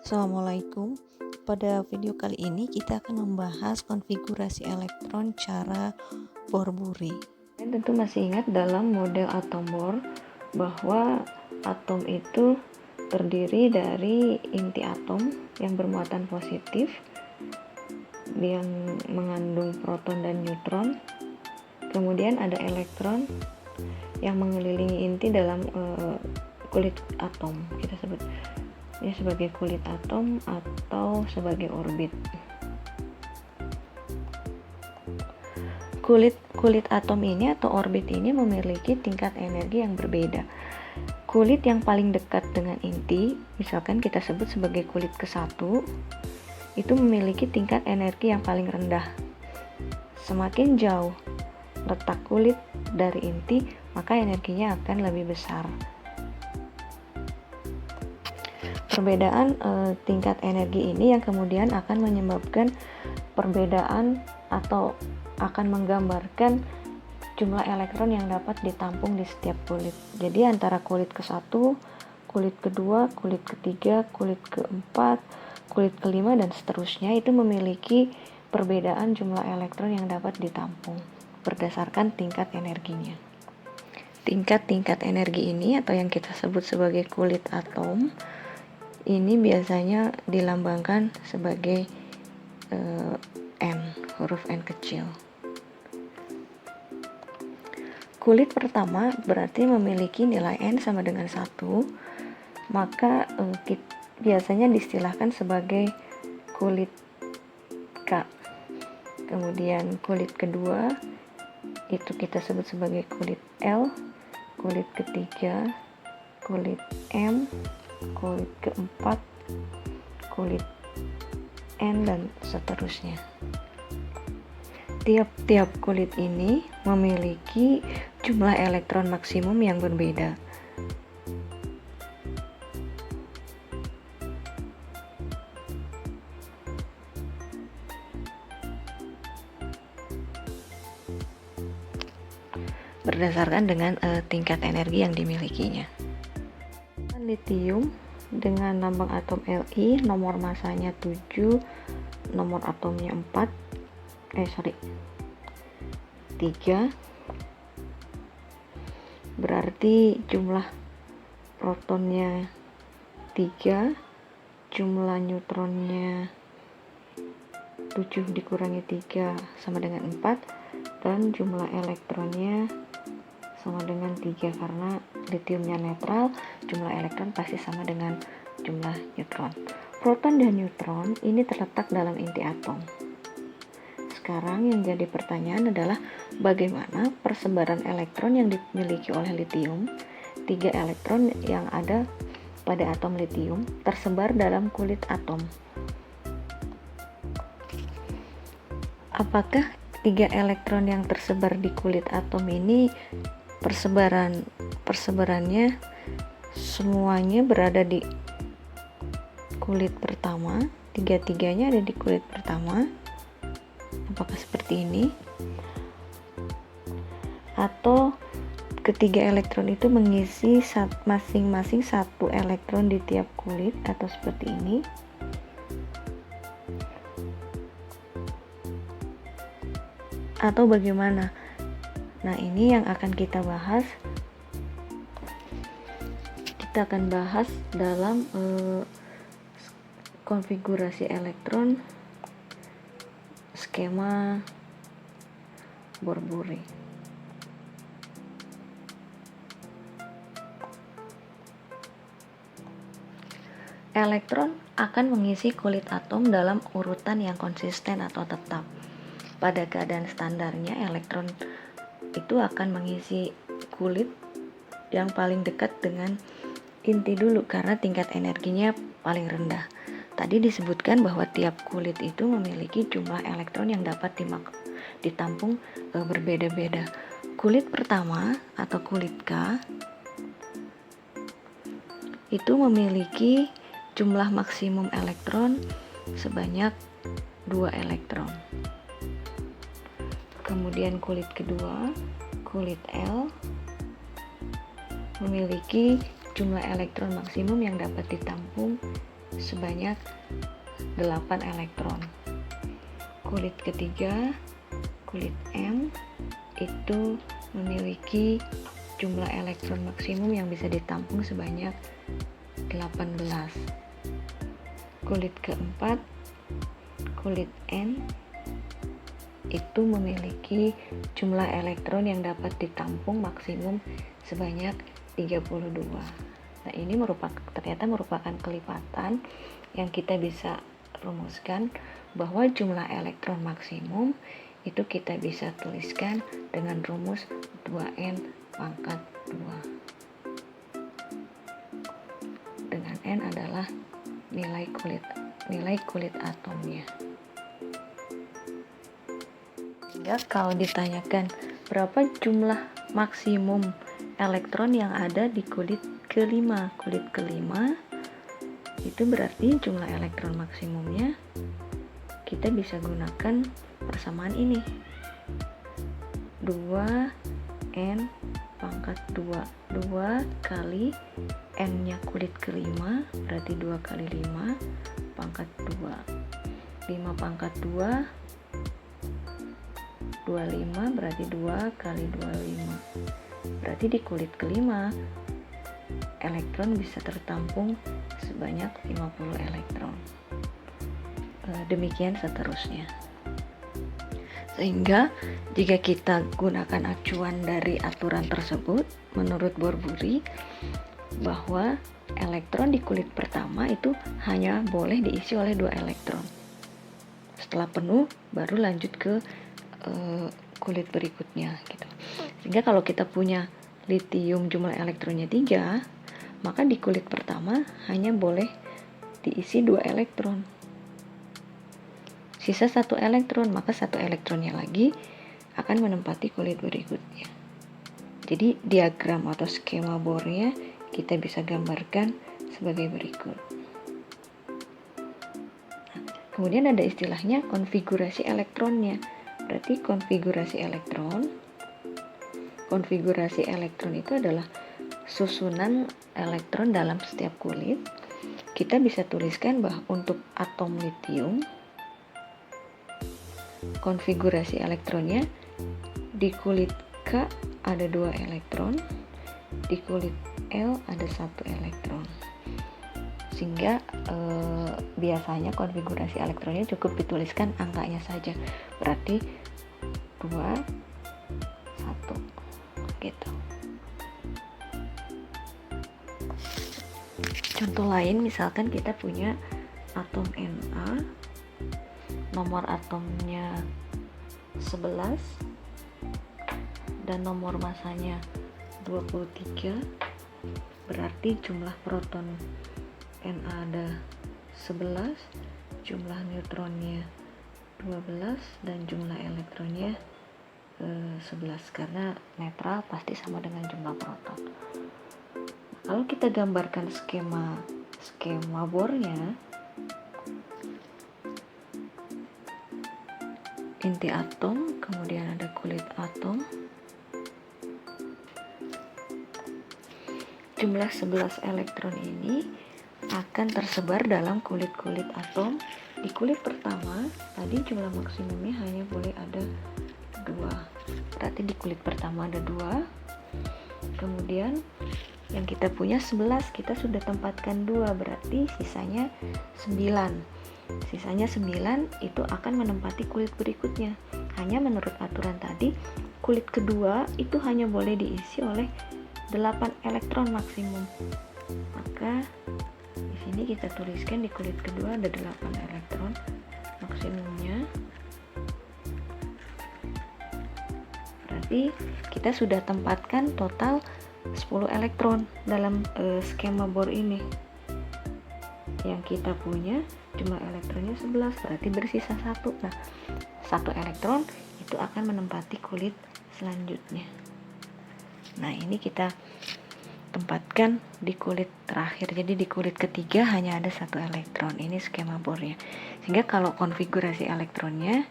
Assalamualaikum. Pada video kali ini kita akan membahas konfigurasi elektron cara Bohr-Bury. Kalian tentu masih ingat dalam model atom Bohr bahwa atom itu terdiri dari inti atom yang bermuatan positif yang mengandung proton dan neutron. Kemudian ada elektron yang mengelilingi inti dalam kulit atom. Kita sebut sebagai kulit atom atau sebagai orbit. Kulit atom ini atau orbit ini memiliki tingkat energi yang berbeda. Kulit yang paling dekat dengan inti, misalkan kita sebut sebagai kulit ke-1, itu memiliki tingkat energi yang paling rendah. Semakin jauh letak kulit dari inti, maka energinya akan lebih besar. Perbedaan tingkat energi ini yang kemudian akan menyebabkan perbedaan atau akan menggambarkan jumlah elektron yang dapat ditampung di setiap kulit. Jadi antara kulit ke-1, kulit kedua, kulit ketiga, kulit keempat, kulit kelima, dan seterusnya itu memiliki perbedaan jumlah elektron yang dapat ditampung berdasarkan tingkat energinya. Tingkat-tingkat energi ini atau yang kita sebut sebagai kulit atom ini biasanya dilambangkan sebagai N, huruf N kecil. Kulit pertama berarti memiliki nilai N sama dengan 1, maka biasanya diistilahkan sebagai kulit K. Kemudian kulit kedua itu kita sebut sebagai kulit L, kulit ketiga kulit M, kulit keempat kulit N, dan seterusnya. Tiap-tiap kulit ini memiliki jumlah elektron maksimum yang berbeda. Berdasarkan dengan tingkat energi yang dimilikinya. Litium dengan lambang atom Li, nomor masanya 7, nomor atomnya 3, berarti jumlah protonnya 3, jumlah neutronnya 7 dikurangi 3 sama dengan 4, dan jumlah elektronnya sama dengan 3 karena litiumnya netral, jumlah elektron pasti sama dengan jumlah neutron. Proton dan neutron ini terletak dalam inti atom. Sekarang yang jadi pertanyaan adalah bagaimana persebaran elektron yang dimiliki oleh litium. 3 elektron yang ada pada atom litium tersebar dalam kulit atom. Apakah 3 elektron yang tersebar di kulit atom ini persebarannya semuanya berada di kulit pertama, 3-3-nya ada di kulit pertama? Apakah seperti ini? Atau ketiga elektron itu mengisi masing-masing 1 elektron di tiap kulit, atau seperti ini? Atau bagaimana? Nah, ini yang akan kita bahas. Kita akan bahas dalam konfigurasi elektron skema Bohr-Bury. Elektron akan mengisi kulit atom dalam urutan yang konsisten atau tetap. Pada keadaan standarnya, elektron itu akan mengisi kulit yang paling dekat dengan inti dulu karena tingkat energinya paling rendah. Tadi disebutkan bahwa tiap kulit itu memiliki jumlah elektron yang dapat ditampung berbeda-beda. Kulit pertama atau kulit K itu memiliki jumlah maksimum elektron sebanyak 2 elektron. Kemudian kulit kedua, kulit L, memiliki jumlah elektron maksimum yang dapat ditampung sebanyak 8 elektron. Kulit ketiga, kulit M, itu memiliki jumlah elektron maksimum yang bisa ditampung sebanyak 18. Kulit keempat, kulit N, itu memiliki jumlah elektron yang dapat ditampung maksimum sebanyak 32. Nah, ini ternyata merupakan kelipatan yang kita bisa rumuskan bahwa jumlah elektron maksimum itu kita bisa tuliskan dengan rumus 2N pangkat 2. Dengan N adalah nilai kulit atomnya. Sehingga kalau ditanyakan berapa jumlah maksimum elektron yang ada di kulit kelima, itu berarti jumlah elektron maksimumnya kita bisa gunakan persamaan ini, 2N pangkat 2 kali N-nya kulit kelima berarti 2 kali 5 pangkat 2, 5 pangkat 2, 25 berarti 2 kali 25, berarti di kulit kelima elektron bisa tertampung sebanyak 50 elektron. Demikian seterusnya. Sehingga jika kita gunakan acuan dari aturan tersebut, menurut Borburi, bahwa elektron di kulit pertama itu hanya boleh diisi oleh 2 elektron. Setelah penuh, baru lanjut ke kulit berikutnya gitu. Sehingga kalau kita punya litium jumlah elektronnya 3, maka di kulit pertama hanya boleh diisi 2 elektron. Sisa 1 elektron, maka 1 elektronnya lagi akan menempati kulit berikutnya. Jadi diagram atau skema Bohrnya kita bisa gambarkan sebagai berikut. Kemudian ada istilahnya konfigurasi elektronnya. Berarti konfigurasi elektron itu adalah susunan elektron dalam setiap kulit. Kita bisa tuliskan bahwa untuk atom litium, konfigurasi elektronnya di kulit K ada 2 elektron, di kulit L ada 1 elektron. Sehingga biasanya konfigurasi elektronnya cukup dituliskan angkanya saja, berarti 2, 1 gitu. Contoh lain, misalkan kita punya atom Na, nomor atomnya 11 dan nomor masanya 23, berarti jumlah proton Na ada 11, jumlah neutronnya 12 dan jumlah elektronnya 11, karena netral pasti sama dengan jumlah proton. Kalau kita gambarkan skema Bohrnya, inti atom, kemudian ada kulit atom, jumlah 11 elektron ini akan tersebar dalam kulit-kulit atom. Di kulit pertama tadi jumlah maksimumnya hanya boleh ada 2, berarti di kulit pertama ada 2. Kemudian yang kita punya 11, kita sudah tempatkan 2, berarti sisanya 9 itu akan menempati kulit berikutnya. Hanya menurut aturan tadi, kulit kedua itu hanya boleh diisi oleh 8 elektron maksimum. Maka di sini kita tuliskan di kulit kedua ada 8 elektron maksimumnya. Berarti kita sudah tempatkan total 10 elektron dalam skema Bohr ini. Yang kita punya jumlah elektronnya 11, berarti bersisa 1. Nah, 1 elektron itu akan menempati kulit selanjutnya. Nah, ini kita tempatkan di kulit terakhir. Jadi di kulit ketiga hanya ada 1 elektron. Ini skema Bohrnya. Sehingga kalau konfigurasi elektronnya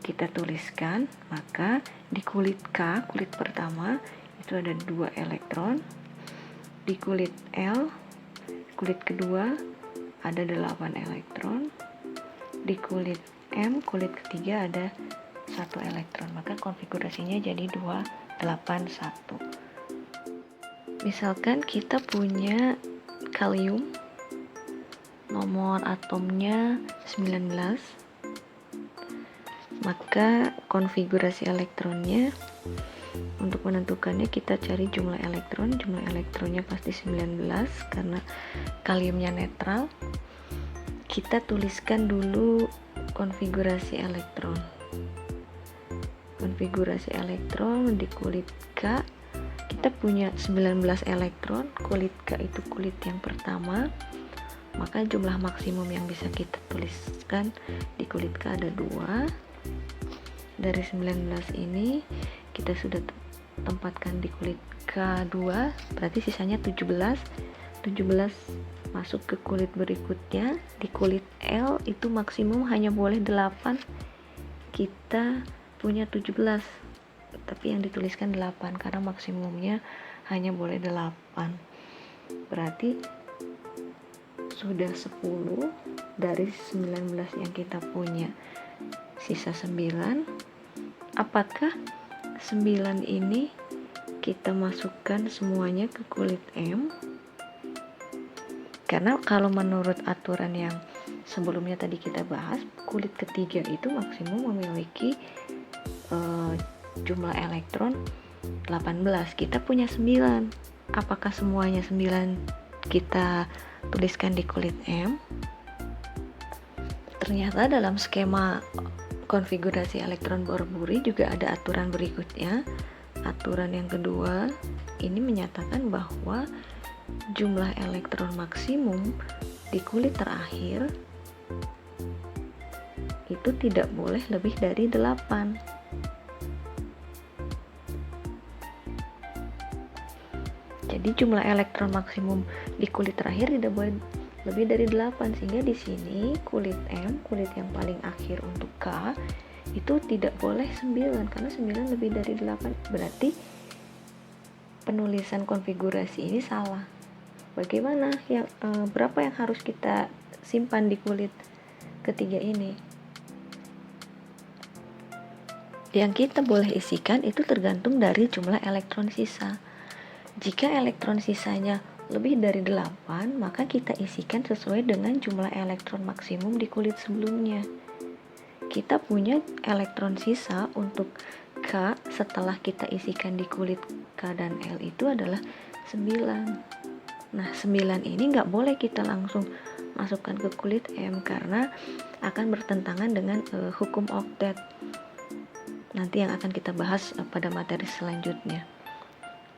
kita tuliskan, maka di kulit K, kulit pertama, itu ada 2 elektron. Di kulit L, kulit kedua, ada 8 elektron, di kulit M, kulit ketiga ada 1 elektron, maka konfigurasinya jadi 281. Misalkan kita punya kalium, nomor atomnya 19, maka konfigurasi elektronnya untuk menentukannya kita cari jumlah elektronnya pasti 19 karena kaliumnya netral. Kita tuliskan dulu konfigurasi elektron. Konfigurasi elektron di kulit K, kita punya 19 elektron, kulit K itu kulit yang pertama, maka jumlah maksimum yang bisa kita tuliskan di kulit K ada 2. Dari 19 ini kita sudah tempatkan di kulit K2, berarti sisanya 17 masuk ke kulit berikutnya. Di kulit L itu maksimum hanya boleh 8, kita punya 17 tapi yang dituliskan 8 karena maksimumnya hanya boleh 8, berarti sudah 10 dari 19 yang kita punya, sisa 9. Apakah 9 ini kita masukkan semuanya ke kulit M? Karena kalau menurut aturan yang sebelumnya tadi kita bahas, kulit ketiga itu maksimum memiliki jumlah elektron 18. Kita punya 9. Apakah semuanya 9 kita tuliskan di kulit M? Ternyata dalam skema konfigurasi elektron Borburi juga ada aturan berikutnya. Aturan yang kedua ini menyatakan bahwa jumlah elektron maksimum di kulit terakhir itu tidak boleh lebih dari 8. Jadi jumlah elektron maksimum di kulit terakhir tidak boleh lebih dari 8, sehingga di sini kulit M, kulit yang paling akhir untuk K, itu tidak boleh 9 karena 9 lebih dari 8. Berarti penulisan konfigurasi ini salah. Bagaimana berapa yang harus kita simpan di kulit ketiga ini? Yang kita boleh isikan itu tergantung dari jumlah elektron sisa. Jika elektron sisanya lebih dari 8, maka kita isikan sesuai dengan jumlah elektron maksimum di kulit sebelumnya. Kita punya elektron sisa untuk K setelah kita isikan di kulit K dan L itu adalah 9. Nah, 9 ini nggak boleh kita langsung masukkan ke kulit M karena akan bertentangan dengan hukum oktet. Nanti yang akan kita bahas pada materi selanjutnya.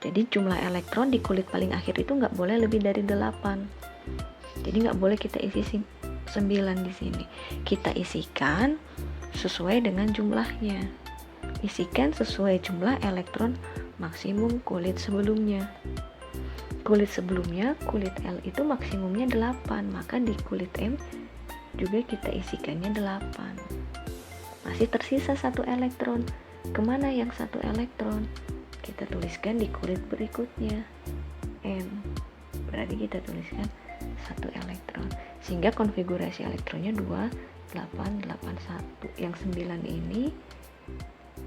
Jadi jumlah elektron di kulit paling akhir itu nggak boleh lebih dari 8. Jadi nggak boleh kita isi 9 di sini. Kita isikan sesuai dengan jumlahnya. Isikan sesuai jumlah elektron maksimum kulit sebelumnya. Kulit sebelumnya, kulit L itu maksimumnya 8, maka di kulit M juga kita isikannya 8. Masih tersisa 1 elektron. Kemana yang 1 elektron? Kita tuliskan di kulit berikutnya, M. Berarti kita tuliskan 1 elektron. Sehingga konfigurasi elektronnya 2881. Yang 9 ini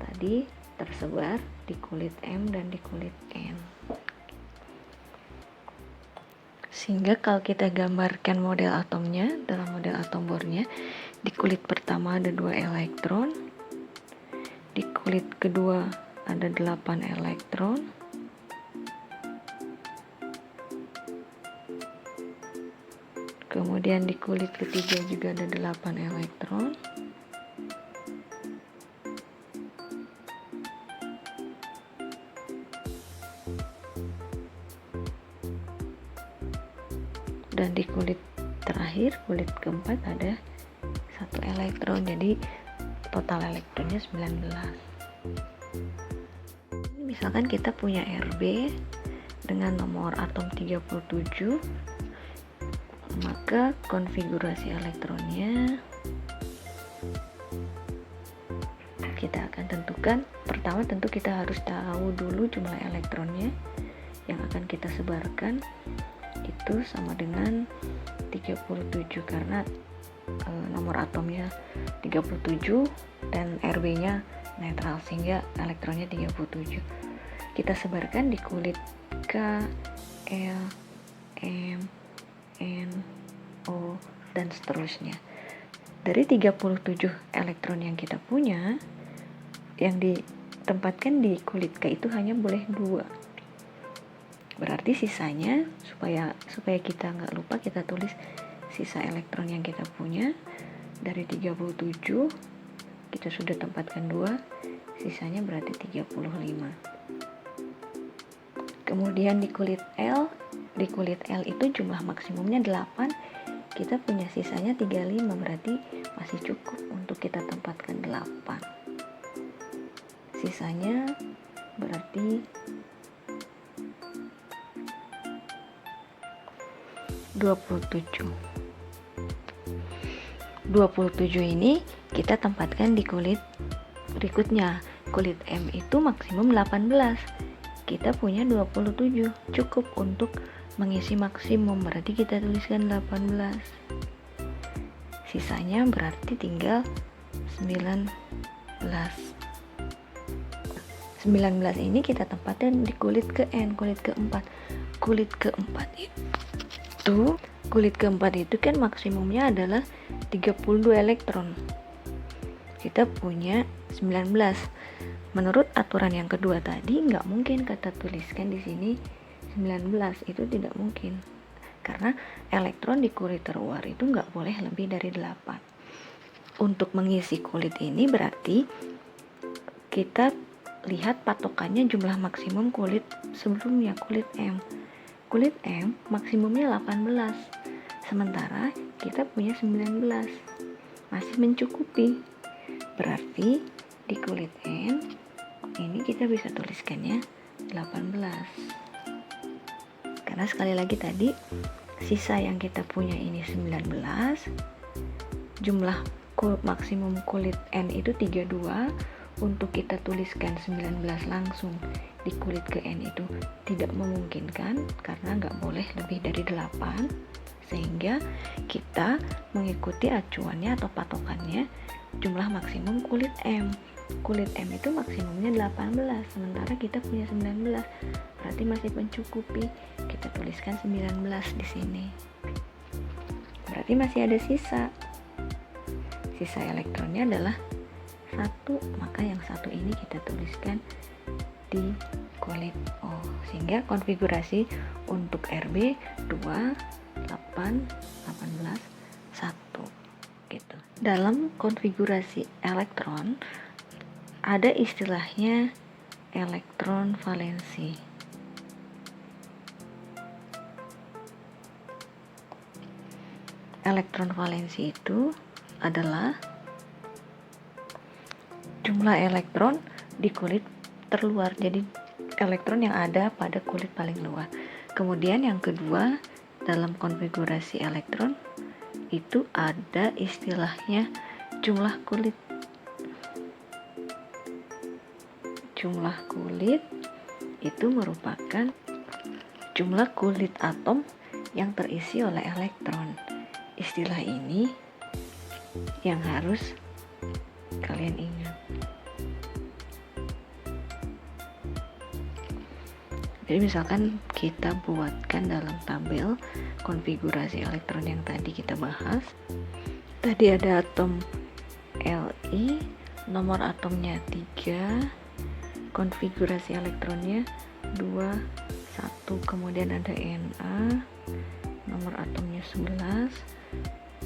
tadi tersebar di kulit M dan di kulit N. Sehingga kalau kita gambarkan model atomnya, dalam model atom bornya, di kulit pertama ada 2 elektron, di kulit kedua ada 8 elektron, kemudian di kulit ketiga juga ada 8 elektron, dan di kulit terakhir, kulit keempat ada 1 elektron. Jadi total elektronnya 19. Misalkan kita punya Rb dengan nomor atom 37, maka konfigurasi elektronnya kita akan tentukan. Pertama tentu kita harus tahu dulu jumlah elektronnya yang akan kita sebarkan, itu sama dengan 37 karena nomor atomnya 37 dan Rb-nya netral sehingga elektronnya 37. Kita sebarkan di kulit K, L, M, N, O, dan seterusnya. Dari 37 elektron yang kita punya, yang ditempatkan di kulit K itu hanya boleh 2. Berarti sisanya, supaya kita nggak lupa, kita tulis sisa elektron yang kita punya. Dari 37 kita sudah tempatkan 2, sisanya berarti 35. Kemudian di kulit L itu jumlah maksimumnya 8, kita punya sisanya 35, berarti masih cukup untuk kita tempatkan 8. Sisanya berarti 27. 27 ini kita tempatkan di kulit berikutnya. Kulit M itu maksimum 18. Kita punya 27, cukup untuk mengisi maksimum, berarti kita tuliskan 18. Sisanya berarti tinggal 19. 19 ini kita tempatkan di kulit ke N, kulit keempat. Kulit keempat itu kan maksimumnya adalah 32 elektron. Kita punya 19. Menurut aturan yang kedua tadi, nggak mungkin kita tuliskan di sini 19, itu tidak mungkin. Karena elektron di kulit terluar itu nggak boleh lebih dari 8. Untuk mengisi kulit ini berarti kita lihat patokannya jumlah maksimum kulit sebelumnya, kulit M. Kulit M maksimumnya 18, sementara kita punya 19, masih mencukupi. Berarti di kulit N ini kita bisa tuliskannya 18. Karena sekali lagi tadi sisa yang kita punya ini 19, jumlah maksimum kulit N itu 32. Untuk kita tuliskan 19 langsung di kulit ke N itu tidak memungkinkan karena nggak boleh lebih dari 8, sehingga kita mengikuti acuannya atau patokannya jumlah maksimum kulit M. Kulit M itu maksimumnya 18, sementara kita punya 19, berarti masih mencukupi. Kita tuliskan 19 di sini. Berarti masih ada sisa. Sisa elektronnya adalah 1, maka yang 1 ini kita tuliskan di kulit O, sehingga konfigurasi untuk Rb 2, 8, 18, 1 gitu. Dalam konfigurasi elektron ada istilahnya elektron valensi. Elektron valensi itu adalah jumlah elektron di kulit terluar, jadi elektron yang ada pada kulit paling luar. Kemudian yang kedua, dalam konfigurasi elektron itu ada istilahnya jumlah kulit. Jumlah kulit itu merupakan jumlah kulit atom yang terisi oleh elektron. Istilah ini yang harus kalian ingat. Jadi misalkan kita buatkan dalam tabel konfigurasi elektron yang tadi kita bahas. Tadi ada atom Li, nomor atomnya 3, konfigurasi elektronnya 2, 1, kemudian ada Na, nomor atomnya 11,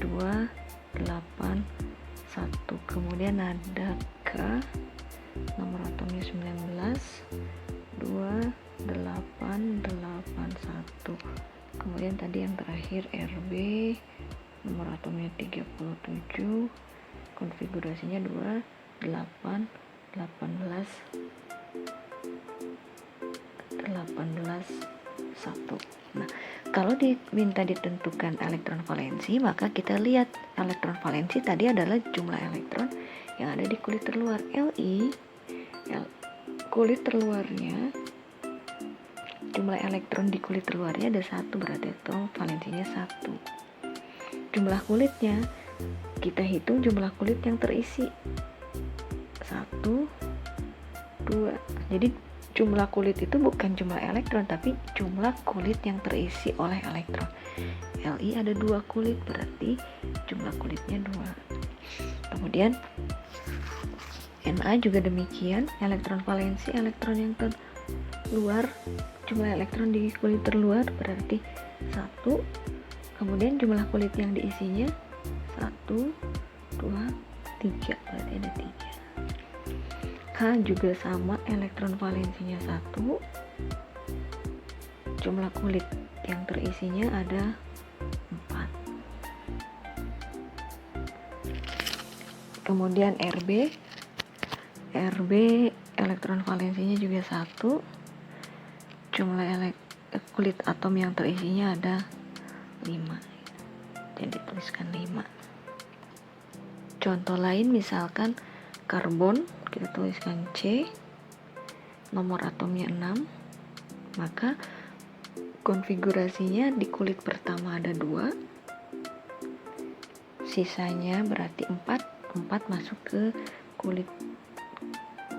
2, 8, 1, kemudian ada K, nomor atomnya 19, 2, 8, 8, 1, kemudian tadi yang terakhir Rb, nomor atomnya 37, konfigurasinya 2, 8, 18, 1. Nah, kalau diminta ditentukan elektron valensi, maka kita lihat elektron valensi tadi adalah jumlah elektron yang ada di kulit terluar. Li, kulit terluarnya, jumlah elektron di kulit terluarnya ada 1, berarti elektron valensinya 1. jumlah kulitnya. Kita hitung jumlah kulit yang terisi. 1, 2. Jadi jumlah kulit itu bukan jumlah elektron, tapi jumlah kulit yang terisi oleh elektron. Li ada 2 kulit, berarti jumlah kulitnya 2. Kemudian Na juga demikian, elektron valensi, elektron yang terluar, jumlah elektron di kulit terluar berarti 1. Kemudian jumlah kulit yang diisinya 1, 2, 3, berarti ada 3. K juga sama, elektron valensinya 1, jumlah kulit yang terisinya ada 4. Kemudian RB elektron valensinya juga 1, jumlah kulit atom yang terisinya ada 5, jadi tuliskan 5. Contoh lain misalkan karbon, kita tuliskan C, nomor atomnya 6, maka konfigurasinya di kulit pertama ada 2, sisanya berarti 4 masuk ke kulit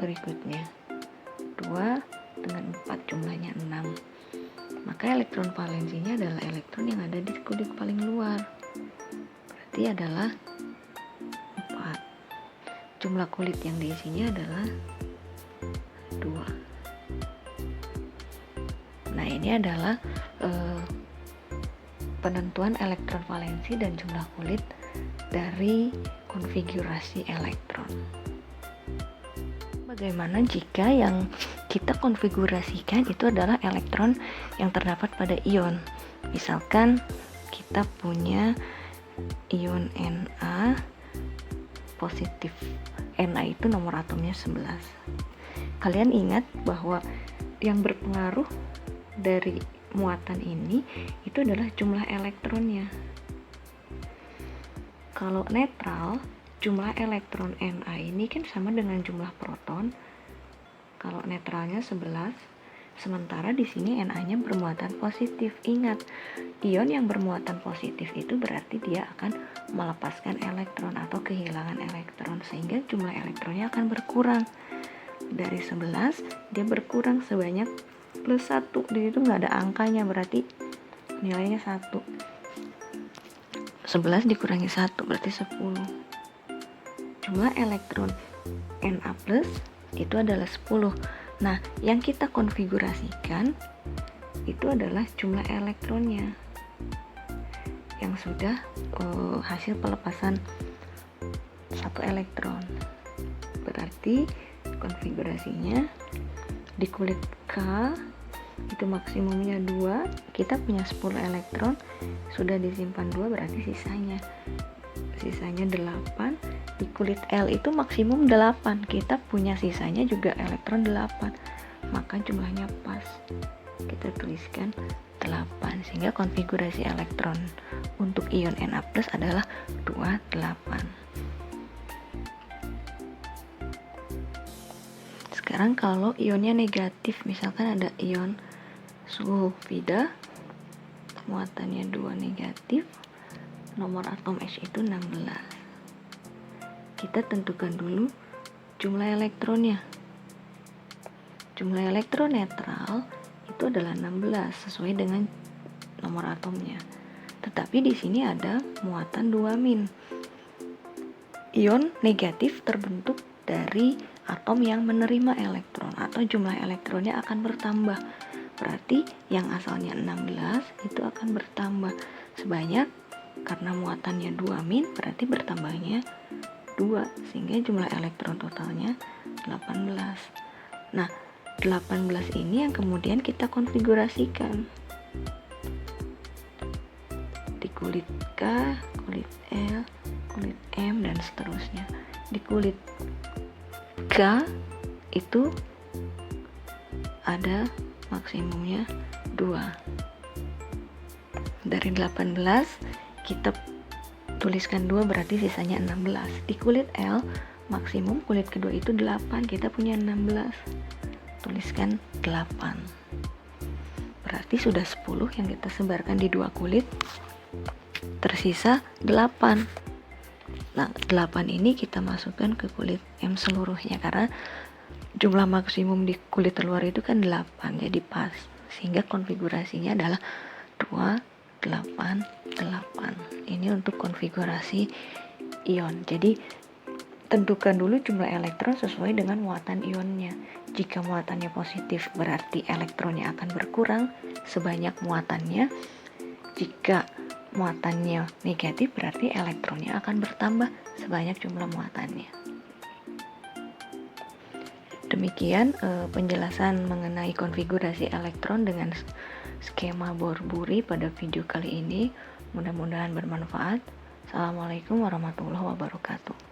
berikutnya, 2 dengan 4 jumlahnya 6, maka elektron valensinya adalah elektron yang ada di kulit paling luar, berarti adalah 4. Jumlah kulit yang diisinya adalah 2. Nah, ini adalah penentuan elektron valensi dan jumlah kulit dari konfigurasi elektron. Bagaimana jika yang kita konfigurasikan itu adalah elektron yang terdapat pada ion? Misalkan kita punya ion Na positif. Na itu nomor atomnya 11. Kalian ingat bahwa yang berpengaruh dari muatan ini itu adalah jumlah elektronnya. Kalau netral, jumlah elektron Na ini kan sama dengan jumlah proton. Kalau netralnya 11, sementara di sini Na-nya bermuatan positif. Ingat, ion yang bermuatan positif itu berarti dia akan melepaskan elektron atau kehilangan elektron, sehingga jumlah elektronnya akan berkurang. Dari 11 dia berkurang sebanyak plus 1, dan itu nggak ada angkanya, berarti nilainya 1. 11 dikurangi 1 berarti 10. Jumlah elektron Na plus itu adalah 10. Nah, yang kita konfigurasikan itu adalah jumlah elektronnya yang sudah hasil pelepasan 1 elektron. Berarti konfigurasinya di kulit K itu maksimumnya 2, kita punya 10 elektron, sudah disimpan 2, berarti sisanya 8. Di kulit L itu maksimum 8, kita punya sisanya juga elektron 8, maka jumlahnya pas, kita tuliskan 8, sehingga konfigurasi elektron untuk ion Na plus adalah 28. Sekarang kalau ionnya negatif, misalkan ada ion sulfida, muatannya 2 negatif, nomor atom H itu 16. Kita tentukan dulu jumlah elektronnya. Jumlah elektron netral itu adalah 16 sesuai dengan nomor atomnya. Tetapi di sini ada muatan 2-. Ion negatif terbentuk dari atom yang menerima elektron atau jumlah elektronnya akan bertambah. Berarti yang asalnya 16 itu akan bertambah sebanyak, karena muatannya 2- berarti bertambahnya 2, sehingga jumlah elektron totalnya 18. Nah, 18 ini yang kemudian kita konfigurasikan di kulit K, kulit L, kulit M, dan seterusnya. Di kulit K itu ada maksimumnya 2. Dari 18 kita tuliskan 2, berarti sisanya 16. Di kulit L maksimum kulit kedua itu 8, kita punya 16, tuliskan 8. Berarti sudah 10 yang kita sebarkan di 2 kulit. tersisa 8. Nah, 8 ini kita masukkan ke kulit M seluruhnya, karena jumlah maksimum di kulit luar itu kan 8, jadi pas. Sehingga konfigurasinya adalah 2, 8, 8. Ini untuk konfigurasi ion. Jadi tentukan dulu jumlah elektron sesuai dengan muatan ionnya. Jika muatannya positif, berarti elektronnya akan berkurang sebanyak muatannya. Jika muatannya negatif, berarti elektronnya akan bertambah sebanyak jumlah muatannya. Demikian penjelasan mengenai konfigurasi elektron dengan skema Bohr-Bury pada video kali ini. Mudah-mudahan bermanfaat. Assalamualaikum warahmatullahi wabarakatuh.